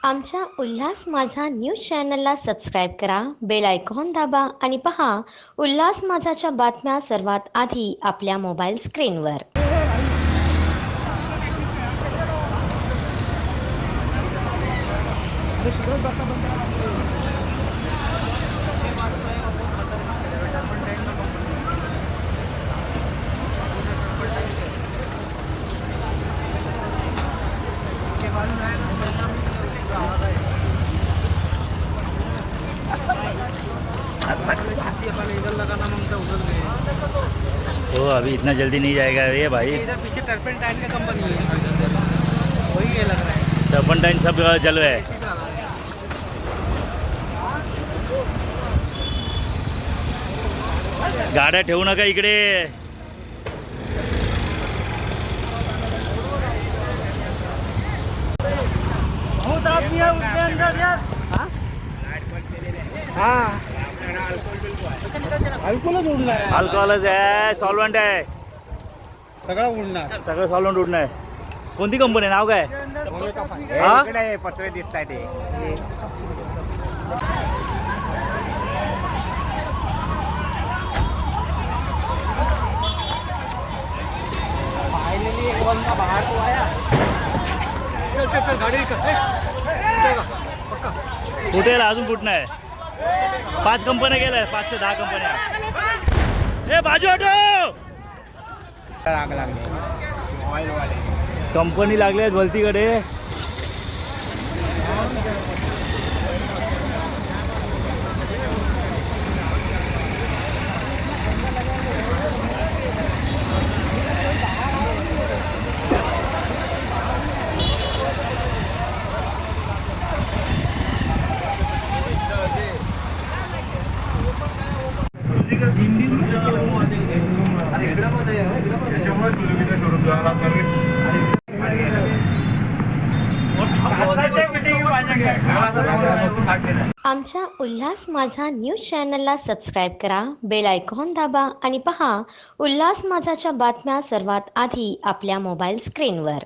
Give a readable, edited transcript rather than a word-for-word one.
आमच्या उल्हास माझा न्यूज चॅनलला सबस्क्राईब करा, बेल आयकॉन दाबा आणि पहा उल्हास माझाच्या बातम्या सर्वात आधी आपल्या मोबाईल स्क्रीनवर. ओ अभी इतना जल्दी नहीं जाएगा ये भाई। इधर पीछे टर्पेंटाइन का कंपनी है, वही ये लग रहा है। टर्पेंटाइन सब जल रहा है। गाड्या ठेवू नका इकडे। बहुत आदमी है उसके अंदर यार। हाँ अल्कोहोल उडला आहे, अल्कोहोलच आहे, सॉल्व्हेंट आहे, सगळं उडणार। सगळं सॉल्व्हेंट उडणं आहे। कोणती कंपनी नाव काय? हा? इकडे पत्रे दिसत आहे ते। फाइनली एक बंदा बाहर तो आया। चल चल चल गाड़ी पक्का फुटेल अजून फुटणं आहे। 5 कंपन्या गेल्या, 5 ते 10 कंपन्या। ए बाजू हटो। आग लागली ऑइल वाले। कंपनी लागली आहेत भलतीकडे। आमच्या उल्हास माझा न्यूज चॅनलला सबस्क्राईब करा, बेल आयकॉन दाबा आणि पहा उल्हास माझाच्या बातम्या सर्वात आधी आपल्या मोबाईल स्क्रीनवर.